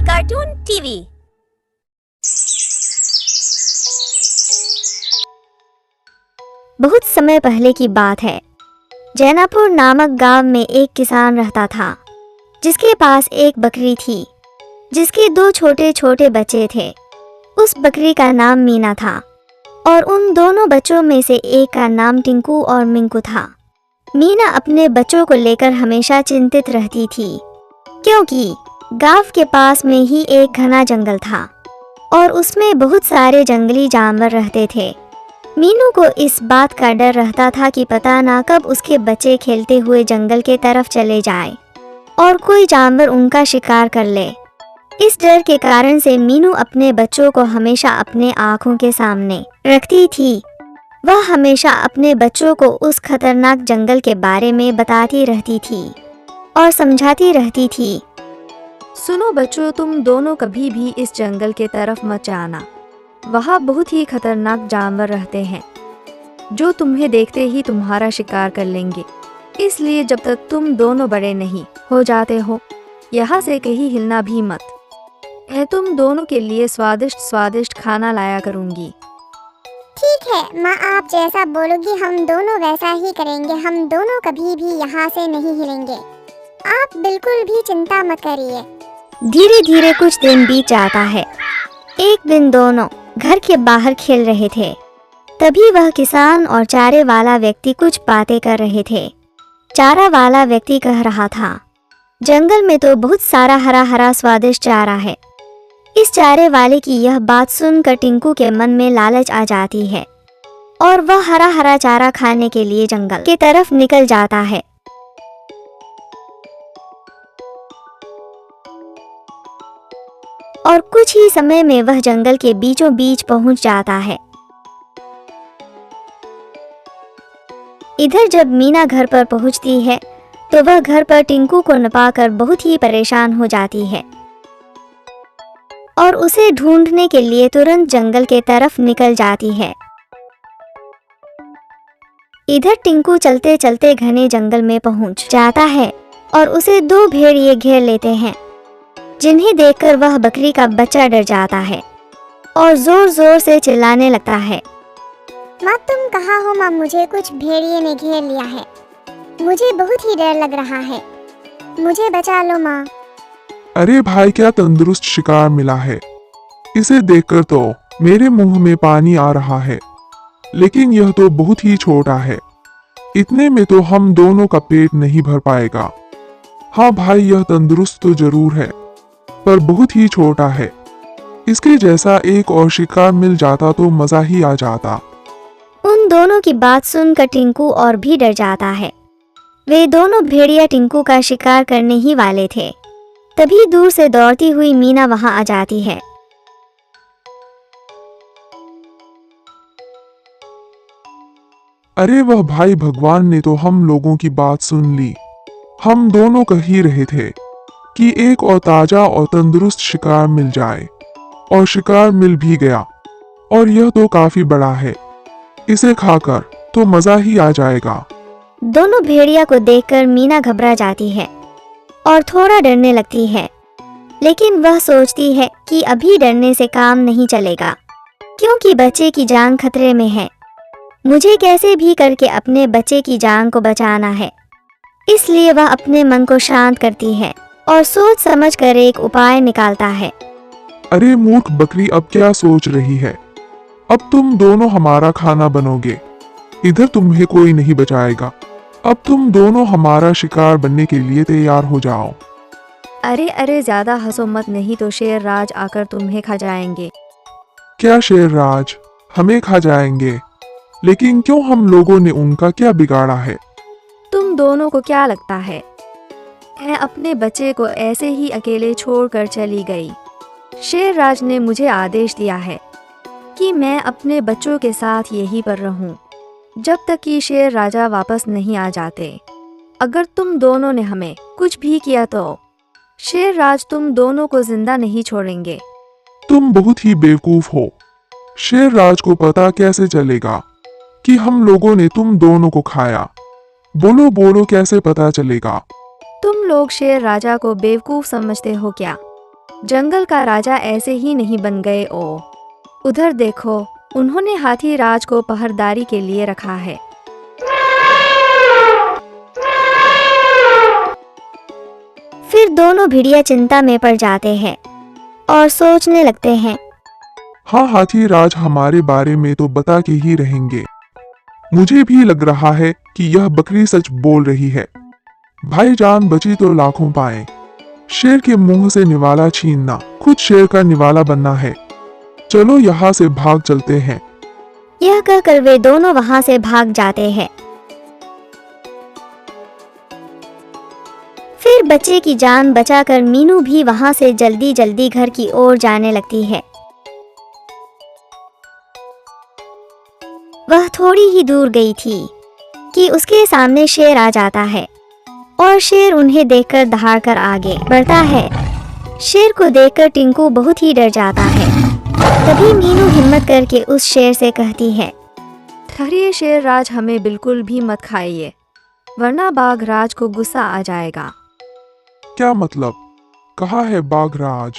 Cartoon TV. बहुत समय पहले की बात है। जैनापुर नामक गांव में एक किसान रहता था, जिसके पास एक बकरी थी, जिसके 2 छोटे छोटे बच्चे थे। उस बकरी का नाम मीना था और उन दोनों बच्चों में से एक का नाम टिंकू और मिंकू था। मीना अपने बच्चों को लेकर हमेशा चिंतित रहती थी, क्योंकि गांव के पास में ही एक घना जंगल था और उसमें बहुत सारे जंगली जानवर रहते थे। मीनू को इस बात का डर रहता था कि पता ना कब उसके बच्चे खेलते हुए जंगल के तरफ चले जाएं और कोई जानवर उनका शिकार कर ले। इस डर के कारण से मीनू अपने बच्चों को हमेशा अपने आँखों के सामने रखती थी। वह हमेशा अपने बच्चों को उस खतरनाक जंगल के बारे में बताती रहती थी और समझाती रहती थी। सुनो बच्चों, तुम दोनों कभी भी इस जंगल के तरफ मत जाना। वहाँ बहुत ही खतरनाक जानवर रहते हैं जो तुम्हें देखते ही तुम्हारा शिकार कर लेंगे। इसलिए जब तक तुम दोनों बड़े नहीं हो जाते हो, यहाँ से कहीं हिलना भी मत। मैं तुम दोनों के लिए स्वादिष्ट स्वादिष्ट खाना लाया करूँगी। ठीक है माँ, आप जैसा बोलोगी हम दोनों वैसा ही करेंगे। हम दोनों कभी भी यहाँ से नहीं हिलेंगे। आप बिल्कुल भी चिंता मत करिए। धीरे धीरे कुछ दिन बीत जाता है। एक दिन दोनों घर के बाहर खेल रहे थे। तभी वह किसान और चारे वाला व्यक्ति कुछ बातें कर रहे थे। चारा वाला व्यक्ति कह रहा था, जंगल में तो बहुत सारा हरा हरा स्वादिष्ट चारा है। इस चारे वाले की यह बात सुनकर टिंकू के मन में लालच आ जाती है और वह हरा हरा चारा खाने के लिए जंगल की तरफ निकल जाता है। और कुछ ही समय में वह जंगल के बीचों बीच पहुंच जाता है। इधर जब मीना घर पर पहुंचती है तो वह घर पर टिंकू को न पाकर बहुत ही परेशान हो जाती है और उसे ढूंढने के लिए तुरंत जंगल के तरफ निकल जाती है। इधर टिंकू चलते चलते घने जंगल में पहुंच जाता है और उसे 2 भेड़िए घेर लेते हैं, जिन्हें देखकर वह बकरी का बच्चा डर जाता है और जोर जोर से चिल्लाने लगता है। माँ तुम कहाँ हो माँ? मुझे कुछ भेड़िए ने घेर लिया है। मुझे बहुत ही डर लग रहा है। मुझे बचा लो माँ। अरे भाई, क्या तंदुरुस्त शिकार मिला है। इसे देखकर तो मेरे मुंह में पानी आ रहा है। लेकिन यह तो बहुत ही छोटा है। इतने में तो हम दोनों का पेट नहीं भर पाएगा। हाँ भाई, यह तंदुरुस्त तो जरूर है, पर बहुत ही छोटा है। इसके जैसा एक और शिकार मिल जाता तो मजा ही आ जाता। उन दोनों की बात सुनकर टिंकू और भी डर जाता है। वे दोनों भेड़िया टिंकू का शिकार करने ही वाले थे। तभी दूर से दौड़ती हुई मीना वहां आ जाती है। अरे वह भाई, भगवान ने तो हम लोगों की बात सुन ली। हम दोनों कह ही रहे थे कि एक और ताजा और तंदुरुस्त शिकार मिल जाए, और शिकार मिल भी गया। और यह तो काफी बड़ा है। इसे खाकर तो मजा ही आ जाएगा। दोनों भेड़िया को देखकर मीना घबरा जाती है और थोड़ा डरने लगती है। लेकिन वह सोचती है कि अभी डरने से काम नहीं चलेगा, क्योंकि बच्चे की जान खतरे में है। मुझे कैसे भी करके अपने बच्चे की जान को बचाना है। इसलिए वह अपने मन को शांत करती है और सोच समझ कर एक उपाय निकालता है। अरे मूर्ख बकरी, अब क्या सोच रही है? अब तुम दोनों हमारा खाना बनोगे। इधर तुम्हें कोई नहीं बचाएगा। अब तुम दोनों हमारा शिकार बनने के लिए तैयार हो जाओ। अरे ज्यादा हंसो मत, नहीं तो शेर राज आकर तुम्हें खा जाएंगे। क्या शेर राज हमें खा जाएंगे? लेकिन क्यों, हम लोगों ने उनका क्या बिगाड़ा है? तुम दोनों को क्या लगता है मैं अपने बच्चे को ऐसे ही अकेले छोड़कर चली गई? शेर राज ने मुझे आदेश दिया है कि मैं अपने बच्चों के साथ यहीं पर रहूं जब तक कि शेर राजा वापस नहीं आ जाते। अगर तुम दोनों ने हमें कुछ भी किया तो शेर राज तुम दोनों को जिंदा नहीं छोड़ेंगे। तुम बहुत ही बेवकूफ हो। शेर राज को पता कैसे चलेगा कि हम लोगों ने तुम दोनों को खाया? बोलो बोलो, कैसे पता चलेगा? तुम लोग शेर राजा को बेवकूफ समझते हो क्या? जंगल का राजा ऐसे ही नहीं बन गए। ओ उधर देखो, उन्होंने हाथी राज को पहरेदारी के लिए रखा है। फिर दोनों भेड़िया चिंता में पड़ जाते हैं और सोचने लगते हैं। हाँ, हाथी राज हमारे बारे में तो बता के ही रहेंगे। मुझे भी लग रहा है कि यह बकरी सच बोल रही है। भाईजान बची तो लाखों पाए। शेर के मुंह से निवाला छीनना खुद शेर का निवाला बनना है। चलो यहाँ से भाग चलते हैं। यह कहकर वे दोनों वहां से भाग जाते हैं। फिर बच्चे की जान बचाकर मीनू भी वहां से जल्दी जल्दी घर की ओर जाने लगती है। वह थोड़ी ही दूर गई थी कि उसके सामने शेर आ जाता है और शेर उन्हें देखकर दहाड़कर आगे बढ़ता है। शेर को देखकर टिंकू बहुत ही डर जाता है। तभी मीनू हिम्मत करके उस शेर से कहती है, ठहरिए शेर राज, हमें बिल्कुल भी मत खाइए, वरना बाघ राज को गुस्सा आ जाएगा। क्या मतलब? कहा है बाघ राज,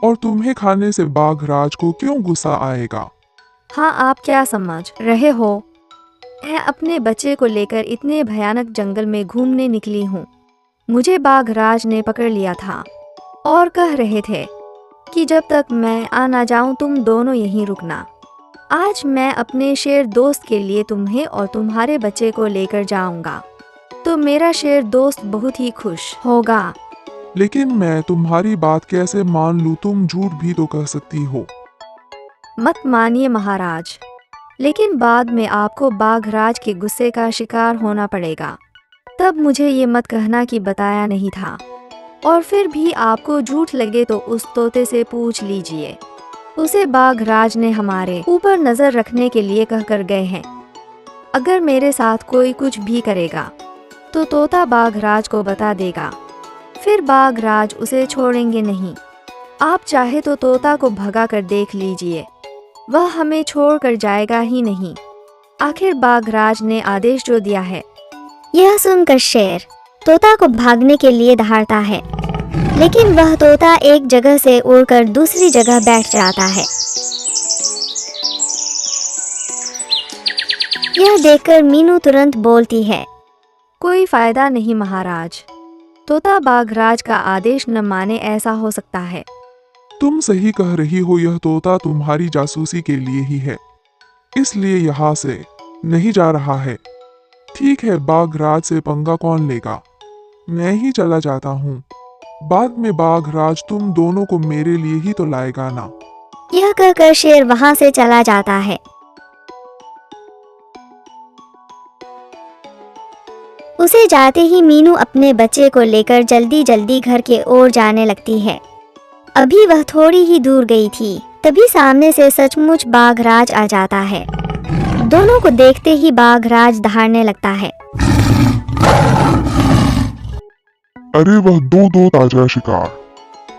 और तुम्हें खाने से बाघ राज को क्यों गुस्सा आएगा? हाँ, आप क्या समझ रहे हो? मैं अपने बच्चे को लेकर इतने भयानक जंगल में घूमने निकली हूँ। मुझे बाघ राज ने पकड़ लिया था और कह रहे थे कि जब तक मैं आ ना जाऊं तुम दोनों यहीं रुकना। आज मैं अपने शेर दोस्त के लिए तुम्हें और तुम्हारे बच्चे को लेकर जाऊंगा, तो मेरा शेर दोस्त बहुत ही खुश होगा। लेकिन मैं तुम्हारी बात कैसे मान लूं? तुम झूठ भी तो कह सकती हो। मत मानिए महाराज, लेकिन बाद में आपको बाघ राज के गुस्से का शिकार होना पड़ेगा। तब मुझे ये मत कहना कि बताया नहीं था। और फिर भी आपको झूठ लगे तो उस तोते से पूछ लीजिए। उसे बाघ राज ने हमारे ऊपर नजर रखने के लिए कहकर गए हैं। अगर मेरे साथ कोई कुछ भी करेगा तो तोता बाघ राज को बता देगा, फिर बाघ राज उसे छोड़ेंगे नहीं। आप चाहे तो तोता को भगा कर देख लीजिए, वह हमें छोड़कर जाएगा ही नहीं। आखिर बाघ राज ने आदेश जो दिया है। यह सुनकर शेर तोता को भागने के लिए दहाड़ता है, लेकिन वह तोता एक जगह से उड़कर दूसरी जगह बैठ जाता है। यह देखकर मीनू तुरंत बोलती है, कोई फायदा नहीं महाराज, तोता बाघ राज का आदेश न माने, ऐसा हो सकता है। तुम सही कह रही हो, यह तोता तुम्हारी जासूसी के लिए ही है, इसलिए यहाँ से नहीं जा रहा है। ठीक है, बाघ राज से पंगा कौन लेगा? मैं ही चला जाता हूँ। बाद में बाघ राज तुम दोनों को मेरे लिए ही तो लाएगा ना। यह कहकर शेर वहां से चला जाता है। उसे जाते ही मीनू अपने बच्चे को लेकर जल्दी जल्दी घर के ओर जाने लगती है। अभी वह थोड़ी ही दूर गई थी, तभी सामने से सचमुच बाघ राज आ जाता है। दोनों को देखते ही बाघ राज दहाड़ने लगता है। अरे वह दो ताजा शिकार।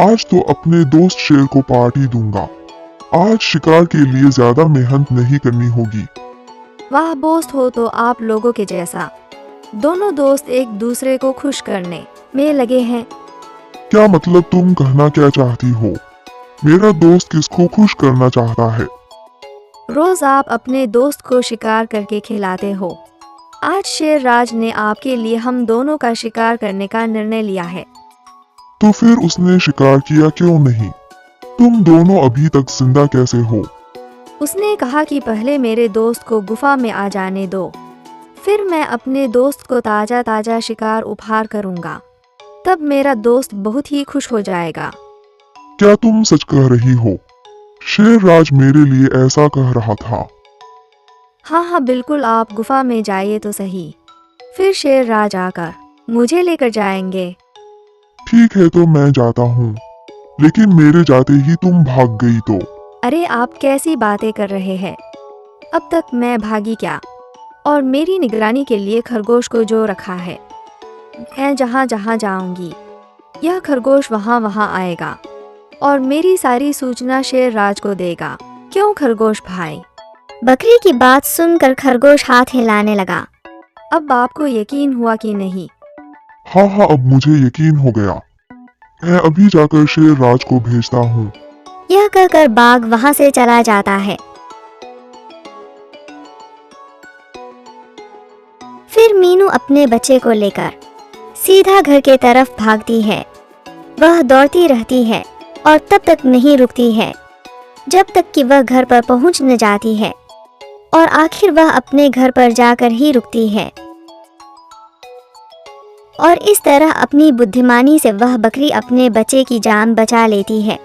आज तो अपने दोस्त शेर को पार्टी दूंगा। आज शिकार के लिए ज्यादा मेहनत नहीं करनी होगी। वाह, दोस्त हो तो आप लोगों के जैसा। दोनों दोस्त एक दूसरे को खुश करने में लगे हैं। क्या मतलब? तुम कहना क्या चाहती हो? मेरा दोस्त किसको खुश करना चाहता है? रोज आप अपने दोस्त को शिकार करके खिलाते हो। आज शेर राज ने आपके लिए हम दोनों का शिकार करने का निर्णय लिया है। तो फिर उसने शिकार किया क्यों नहीं? तुम दोनों अभी तक जिंदा कैसे हो? उसने कहा कि पहले मेरे दोस्त को गुफा में आ जाने दो, फिर मैं अपने दोस्त को ताजा ताजा शिकार उपहार करूंगा। तब मेरा दोस्त बहुत ही खुश हो जाएगा। क्या तुम सच कह रही हो? शेर राज मेरे लिए ऐसा कह रहा था। हाँ हाँ बिल्कुल, आप गुफा में जाइए तो सही, फिर शेर राज आकर मुझे लेकर जाएंगे। ठीक है, तो मैं जाता हूँ, लेकिन मेरे जाते ही तुम भाग गई तो? अरे आप कैसी बातें कर रहे हैं? अब तक मैं भागी क्या? और मेरी निगरानी के लिए खरगोश को जो रखा है। मैं जहाँ जहाँ जाऊंगी यह खरगोश वहाँ वहाँ आएगा और मेरी सारी सूचना शेर राज को देगा। क्यों खरगोश भाई? बकरी की बात सुनकर खरगोश हाथ हिलाने लगा। अब आपको यकीन हुआ कि नहीं? हाँ हाँ, अब मुझे यकीन हो गया। मैं अभी जाकर शेर राज को भेजता हूँ। यह कहकर बाघ वहां से चला जाता है। फिर मीनू अपने बच्चे को लेकर सीधा घर के तरफ भागती है। वह दौड़ती रहती है और तब तक नहीं रुकती है जब तक कि वह घर पर पहुंच न जाती है, और आखिर वह अपने घर पर जाकर ही रुकती है। और इस तरह अपनी बुद्धिमानी से वह बकरी अपने बच्चे की जान बचा लेती है।